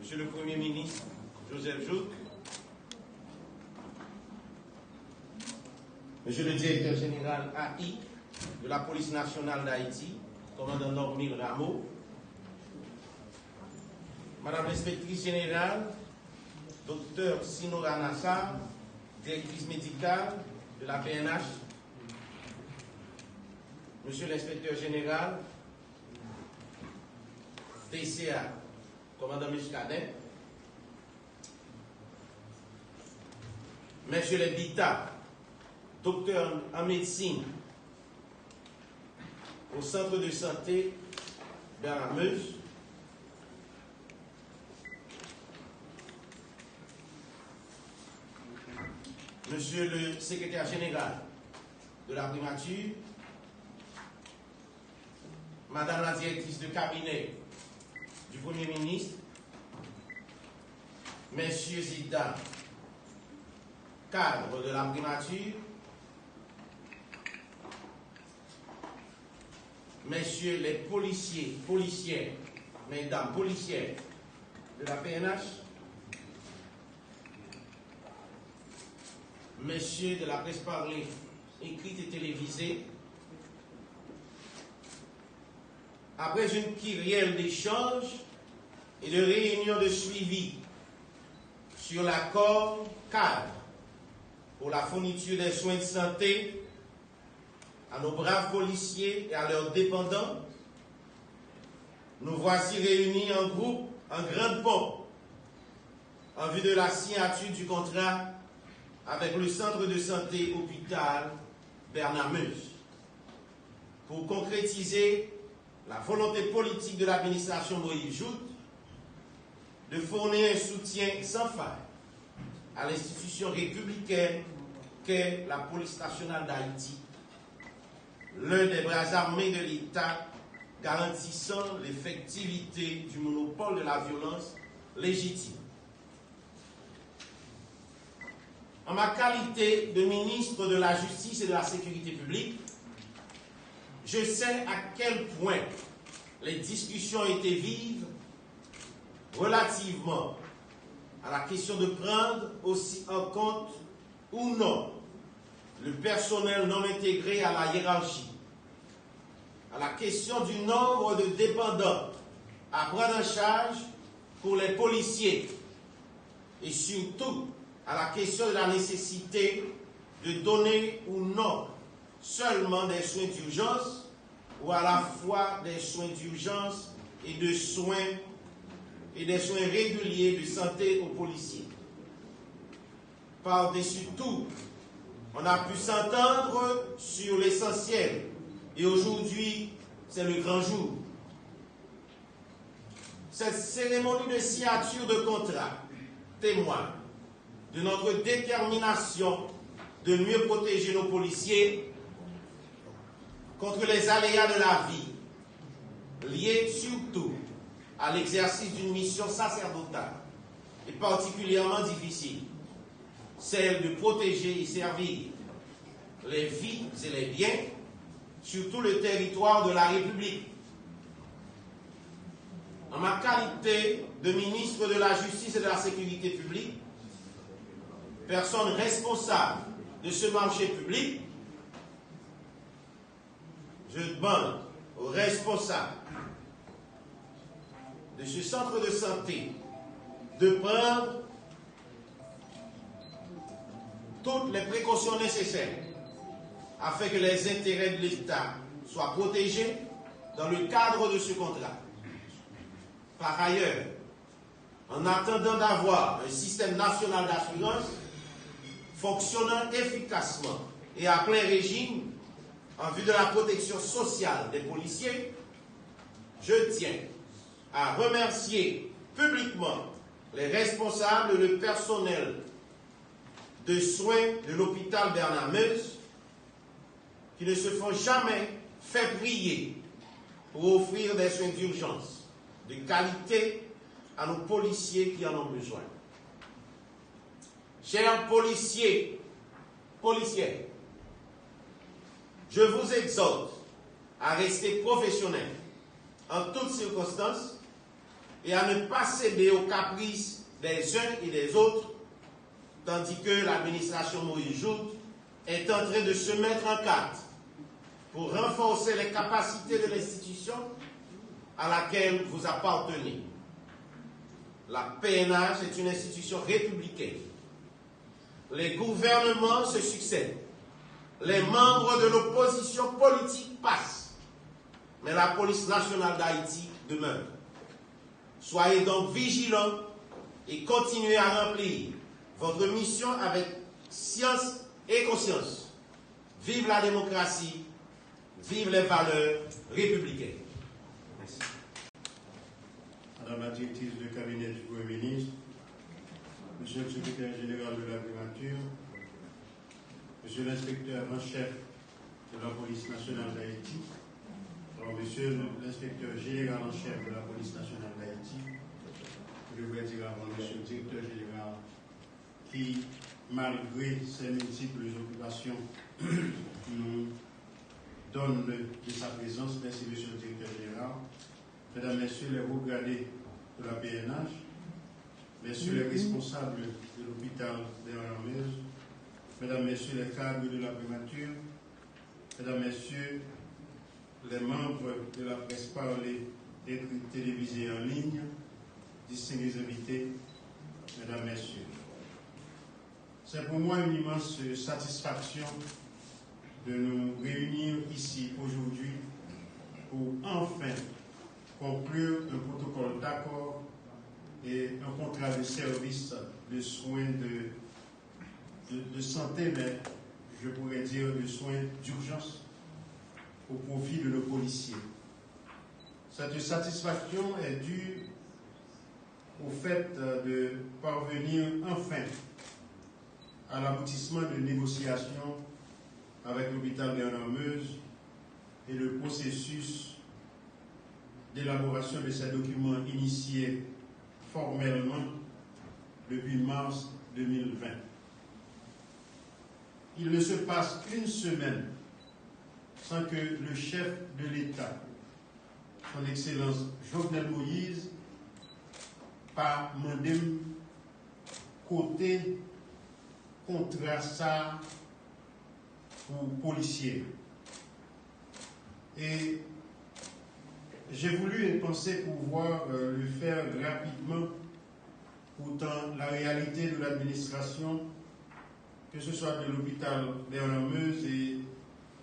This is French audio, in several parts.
Monsieur le Premier ministre Joseph Jouk, Monsieur le Directeur général AI de la Police nationale d'Haïti, commandant Normil Rameau, Madame l'inspectrice générale, Dr Sinora Nassar, directrice médicale de la PNH, Monsieur l'inspecteur général, TCA, commandant Muscadet, Monsieur le DITA, docteur en médecine au centre de santé Bernard Meuse, Monsieur le secrétaire général de la primature, Madame la directrice de cabinet du Premier ministre, Messieurs et dames, cadres de la primature, Messieurs les policiers, policières, Mesdames policières de la PNH, Messieurs de la presse parlée, écrite et télévisée, après une kyrielle d'échanges et de réunions de suivi sur l'accord cadre pour la fourniture des soins de santé à nos braves policiers et à leurs dépendants, nous voici réunis en groupe, en grande pompe, en vue de la signature du contrat avec le centre de santé hôpital Bernard Meuse, pour concrétiser la volonté politique de l'administration Moïse Jout de fournir un soutien sans faille à l'institution républicaine qu'est la police nationale d'Haïti, l'un des bras armés de l'État garantissant l'effectivité du monopole de la violence légitime. En ma qualité de ministre de la Justice et de la Sécurité publique, je sais à quel point les discussions étaient vives relativement à la question de prendre aussi en compte ou non le personnel non intégré à la hiérarchie, à la question du nombre de dépendants à prendre en charge pour les policiers et surtout à la question de la nécessité de donner ou non seulement des soins d'urgence ou à la fois des soins d'urgence et des soins réguliers de santé aux policiers. Par-dessus tout, on a pu s'entendre sur l'essentiel et aujourd'hui, c'est le grand jour. Cette cérémonie de signature de contrat témoigne de notre détermination de mieux protéger nos policiers contre les aléas de la vie, liés surtout à l'exercice d'une mission sacerdotale et particulièrement difficile, celle de protéger et servir les vies et les biens sur tout le territoire de la République. En ma qualité de ministre de la Justice et de la Sécurité publique, personne responsable de ce marché public, je demande aux responsables de ce centre de santé de prendre toutes les précautions nécessaires afin que les intérêts de l'État soient protégés dans le cadre de ce contrat. Par ailleurs, en attendant d'avoir un système national d'assurance fonctionnant efficacement et à plein régime en vue de la protection sociale des policiers, je tiens à remercier publiquement les responsables et le personnel de soins de l'hôpital Bernard Meuse qui ne se font jamais fait prier pour offrir des soins d'urgence de qualité à nos policiers qui en ont besoin. Chers policiers, policières, je vous exhorte à rester professionnels en toutes circonstances et à ne pas céder aux caprices des uns et des autres, tandis que l'administration Moïse Joute est en train de se mettre en carte pour renforcer les capacités de l'institution à laquelle vous appartenez. La PNH est une institution républicaine. Les gouvernements se succèdent. Les membres de l'opposition politique passent. Mais la police nationale d'Haïti demeure. Soyez donc vigilants et continuez à remplir votre mission avec science et conscience. Vive la démocratie, vive les valeurs républicaines. Merci. Madame la directrice du cabinet du Premier ministre, Monsieur le secrétaire général de la primature, Monsieur l'inspecteur en chef de la police nationale d'Haïti, Monsieur l'inspecteur général en chef de la police nationale d'Haïti, je voudrais dire avant Monsieur le directeur général qui, malgré ses multiples occupations, nous donne de sa présence. Merci Monsieur le directeur général. Mesdames, Messieurs les hauts gradés de la PNH, Messieurs les responsables de l'hôpital d'Hermès, Mesdames, Messieurs les cadres de la primature, Mesdames, Messieurs les membres de la presse parlée et télévisée en ligne, distingués invités, Mesdames, Messieurs. C'est pour moi une immense satisfaction de nous réunir ici aujourd'hui pour enfin conclure un protocole d'accord et un contrat de service de soins de santé, mais je pourrais dire de soins d'urgence au profit de nos policiers. Cette satisfaction est due au fait de parvenir enfin à l'aboutissement de négociations avec l'hôpital d'Hermès et le processus d'élaboration de ces documents initiés formellement depuis mars 2020. Il ne se passe qu'une semaine sans que le chef de l'État, son Excellence Jovenel Moïse, par mandem côté contrat ça pour policiers. Et j'ai voulu et pensé pouvoir le faire rapidement, pourtant la réalité de l'administration, que ce soit de l'hôpital d'Hermès et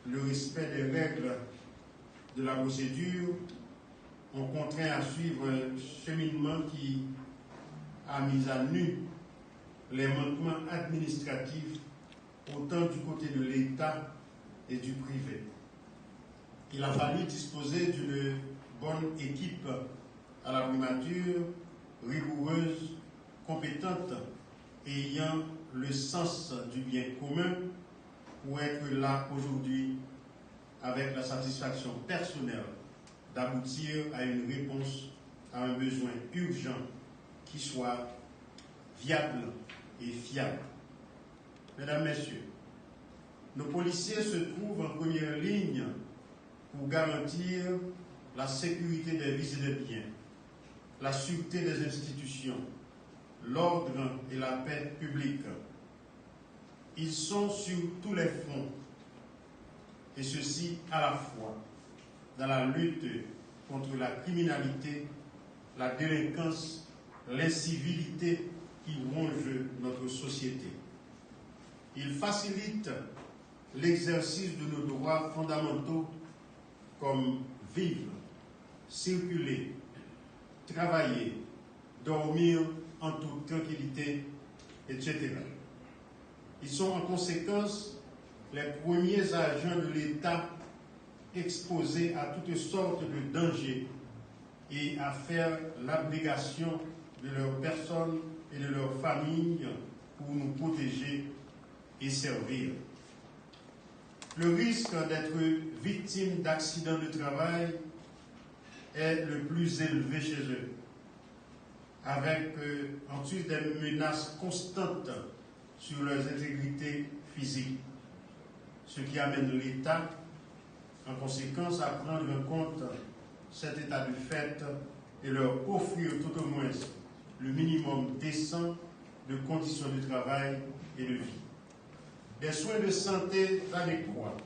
le respect des règles de la procédure, ont contraint à suivre un cheminement qui a mis à nu les manquements administratifs autant du côté de l'État et du privé. Il a fallu disposer d'une bonne équipe à la primature, rigoureuse, compétente et ayant le sens du bien commun pour être là aujourd'hui avec la satisfaction personnelle d'aboutir à une réponse à un besoin urgent qui soit viable et fiable. Mesdames, Messieurs, nos policiers se trouvent en première ligne pour garantir la sécurité des vies et des biens, la sûreté des institutions, l'ordre et la paix publique. Ils sont sur tous les fronts, et ceci à la fois dans la lutte contre la criminalité, la délinquance, l'incivilité qui ronge notre société. Ils facilitent l'exercice de nos droits fondamentaux comme vivre, circuler, travailler, dormir en toute tranquillité, etc. Ils sont en conséquence les premiers agents de l'État exposés à toutes sortes de dangers et à faire l'abnégation de leurs personnes et de leurs familles pour nous protéger et servir. Le risque d'être victime d'accidents de travail est le plus élevé chez eux, avec en plus des menaces constantes sur leurs intégrités physiques, ce qui amène l'État, en conséquence, à prendre en compte cet état de fait et leur offrir tout au moins le minimum décent de conditions de travail et de vie. Des soins de santé adéquats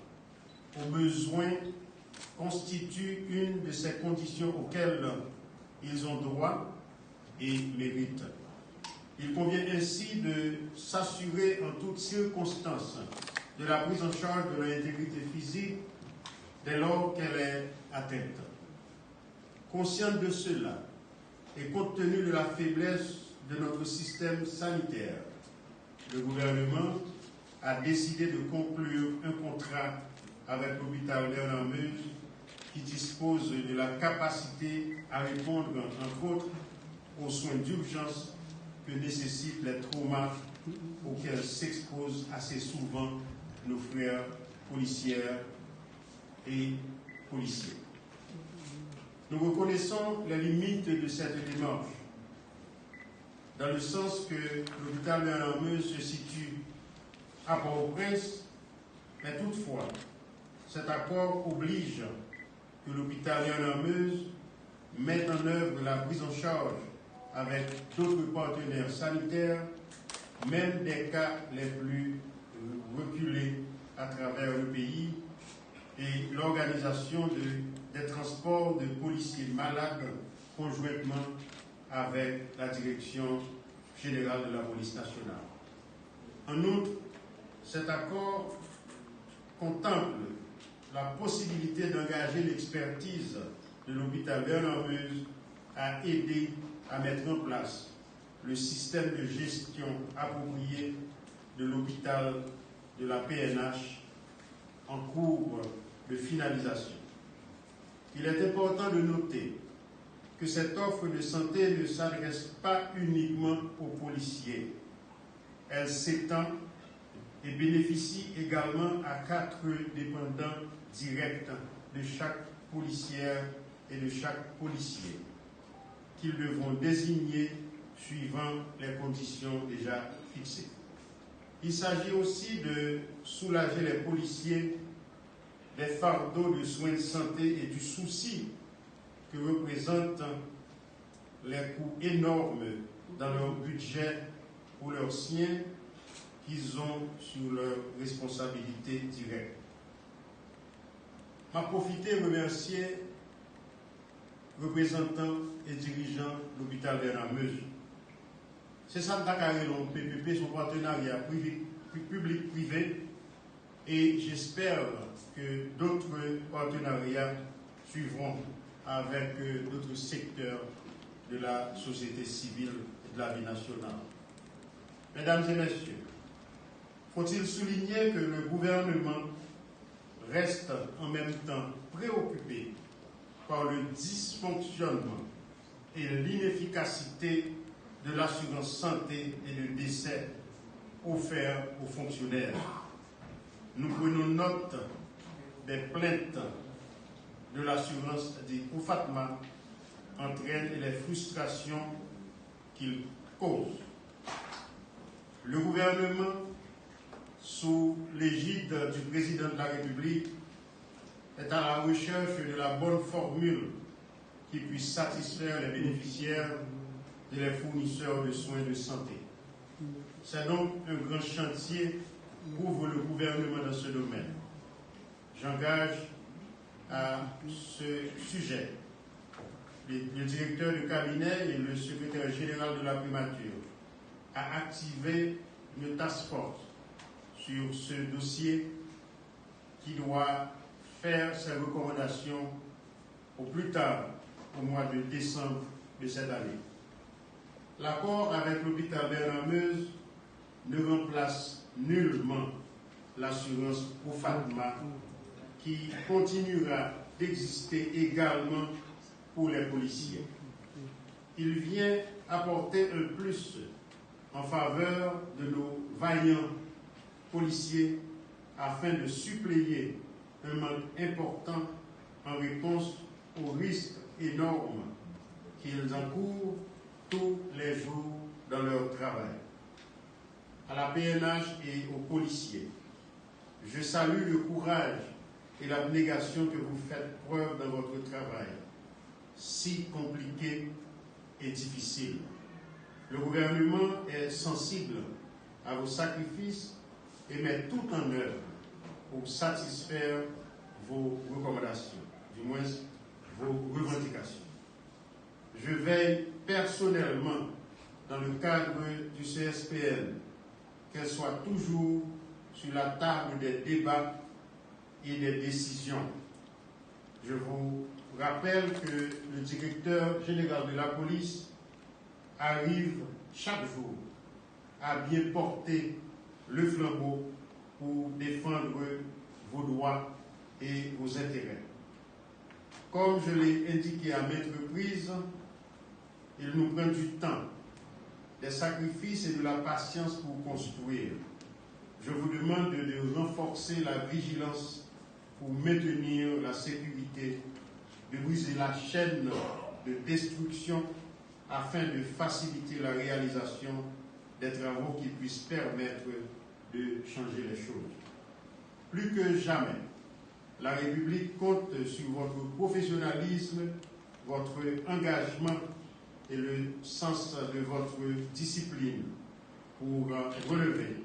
aux besoins constituent une de ces conditions auxquelles ils ont droit et méritent. Il convient ainsi de s'assurer en toutes circonstances de la prise en charge de l'intégrité physique dès lors qu'elle est atteinte. Consciente de cela et compte tenu de la faiblesse de notre système sanitaire, le gouvernement a décidé de conclure un contrat avec l'hôpital Bernard-Meuse qui dispose de la capacité à répondre, entre autres, aux soins d'urgence que nécessitent les traumas auxquels s'exposent assez souvent nos frères policières et policiers. Nous reconnaissons les limites de cette démarche, dans le sens que l'hôpital Bernard-Meuse se situe à Port-au-Prince, mais toutefois, cet accord oblige que l'hôpital Bernard-Meuse mette en œuvre la prise en charge avec d'autres partenaires sanitaires, même des cas les plus reculés à travers le pays, et l'organisation des transports de policiers malades conjointement avec la Direction générale de la police nationale. En outre, cet accord contemple la possibilité d'engager l'expertise de l'hôpital Bernard-Meuse à aider à mettre en place le système de gestion approprié de l'hôpital de la PNH en cours de finalisation. Il est important de noter que cette offre de santé ne s'adresse pas uniquement aux policiers. Elle s'étend et bénéficie également à 4 dépendants directs de chaque policière et de chaque policier, qu'ils devront désigner suivant les conditions déjà fixées. Il s'agit aussi de soulager les policiers des fardeaux de soins de santé et du souci que représentent les coûts énormes dans leur budget pour leurs siens qu'ils ont sur leur responsabilité directe. M'a profité de remercier représentants et dirigeants de l'hôpital Bernard-Meuse. C'est ça le PPP, son partenariat public-privé, et j'espère que d'autres partenariats suivront avec d'autres secteurs de la société civile et de la vie nationale. Mesdames et messieurs, faut-il souligner que le gouvernement reste en même temps préoccupé par le dysfonctionnement et l'inefficacité de l'assurance santé et de décès offerts aux fonctionnaires. Nous prenons note des plaintes de l'assurance des Fatma entraînent et les frustrations qu'ils causent. Le gouvernement, sous l'égide du président de la République, est à la recherche de la bonne formule qui puisse satisfaire les bénéficiaires et les fournisseurs de soins de santé. C'est donc un grand chantier qu'ouvre le gouvernement dans ce domaine. J'engage à ce sujet le directeur du cabinet et le secrétaire général de la primature à activer une task force sur ce dossier qui doit faire ses recommandations au plus tard au mois de décembre de cette année. L'accord avec l'hôpital Bernard-Meuse ne remplace nullement l'assurance au Fatma qui continuera d'exister également pour les policiers. Il vient apporter un plus en faveur de nos vaillants policiers afin de suppléer un manque important en réponse aux risques énormes qu'ils encourent tous les jours dans leur travail. À la PNH et aux policiers, je salue le courage et l'abnégation que vous faites preuve dans votre travail. si compliquée et difficile. Le gouvernement est sensible à vos sacrifices et met tout en œuvre pour satisfaire vos recommandations, du moins vos revendications. Je veille personnellement, dans le cadre du CSPN, qu'elle soit toujours sur la table des débats et des décisions. Je vous rappelle que le directeur général de la police arrive chaque jour à bien porter le flambeau pour défendre vos droits et vos intérêts. Comme je l'ai indiqué à maintes reprises, il nous prend du temps, des sacrifices et de la patience pour construire. Je vous demande de renforcer la vigilance pour maintenir la sécurité, de briser la chaîne de destruction afin de faciliter la réalisation des travaux qui puissent permettre de changer les choses. Plus que jamais, la République compte sur votre professionnalisme, votre engagement et le sens de votre discipline pour relever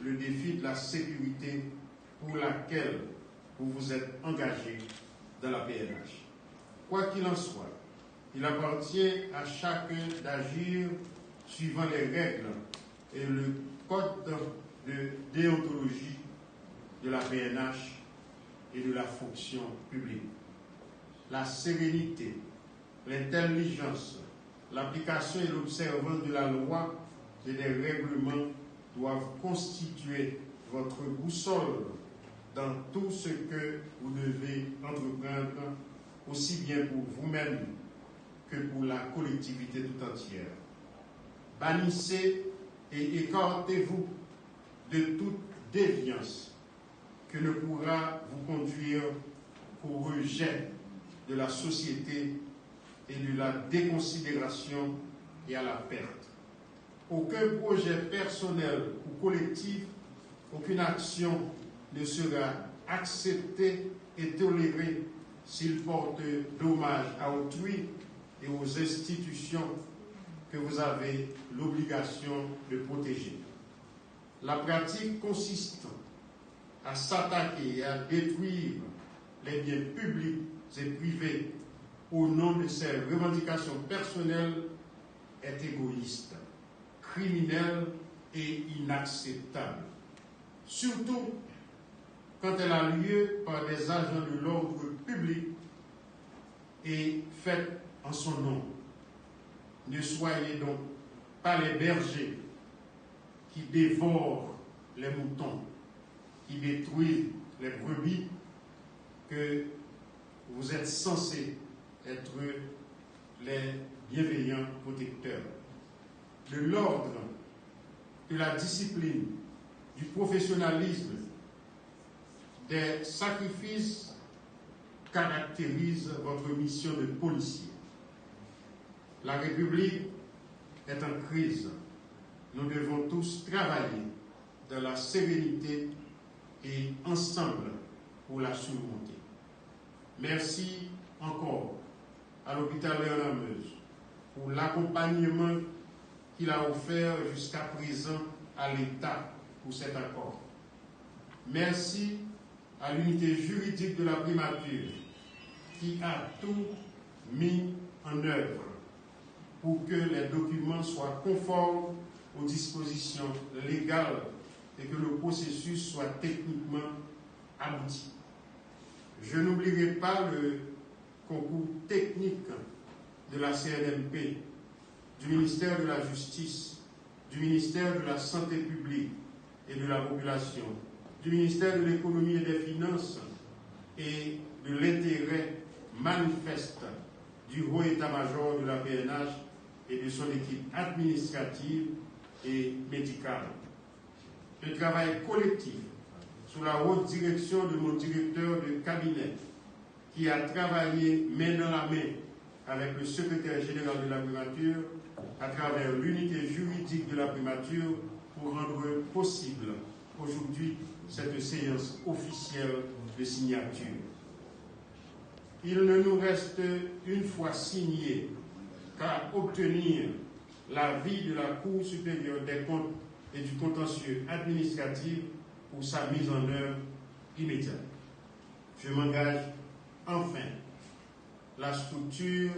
le défi de la sécurité pour laquelle vous vous êtes engagé dans la PNH. Quoi qu'il en soit, il appartient à chacun d'agir suivant les règles et le code de déontologie de la PNH et de la fonction publique. La sérénité, l'intelligence, l'application et l'observance de la loi et des règlements doivent constituer votre boussole dans tout ce que vous devez entreprendre, aussi bien pour vous-même que pour la collectivité tout entière. Bannissez et écartez-vous de toute déviance que ne pourra vous conduire au rejet de la société et de la déconsidération et à la perte. Aucun projet personnel ou collectif, aucune action ne sera acceptée et tolérée s'il porte dommage à autrui et aux institutions que vous avez l'obligation de protéger. La pratique consiste à s'attaquer et à détruire les biens publics et privés au nom de ses revendications personnelles est égoïste, criminelle et inacceptable. Surtout quand elle a lieu par des agents de l'ordre public et faite en son nom. Ne soyez donc pas les bergers qui dévorent les moutons, qui détruisent les brebis, que vous êtes censés être les bienveillants protecteurs. De l'ordre, de la discipline, du professionnalisme, des sacrifices caractérisent votre mission de policier. La République est en crise. Nous devons tous travailler dans la sérénité et ensemble pour la surmonter. Merci encore à l'hôpital Léonard Meuse pour l'accompagnement qu'il a offert jusqu'à présent à l'État pour cet accord. Merci à l'unité juridique de la primature qui a tout mis en œuvre pour que les documents soient conformes aux dispositions légales et que le processus soit techniquement abouti. Je n'oublierai pas le concours technique de la CNMP, du ministère de la Justice, du ministère de la Santé publique et de la Population, du ministère de l'Économie et des Finances et de l'intérêt manifeste du haut état-major de la PNH et de son équipe administrative et médicale. Le travail collectif sous la haute direction de mon directeur de cabinet qui a travaillé main dans la main avec le secrétaire général de la primature à travers l'unité juridique de la primature pour rendre possible aujourd'hui cette séance officielle de signature. il ne nous reste une fois signé qu'à obtenir l'avis de la Cour supérieure des comptes et du contentieux administratif pour sa mise en œuvre immédiate. Je m'engage enfin la structure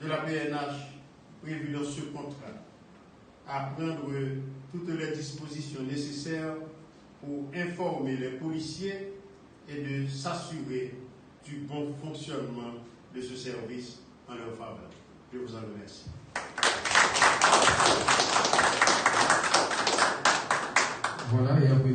de la PNH prévue dans ce contrat à prendre toutes les dispositions nécessaires pour informer les policiers et de s'assurer du bon fonctionnement de ce service en leur faveur. Je vous en remercie. Voilà, et après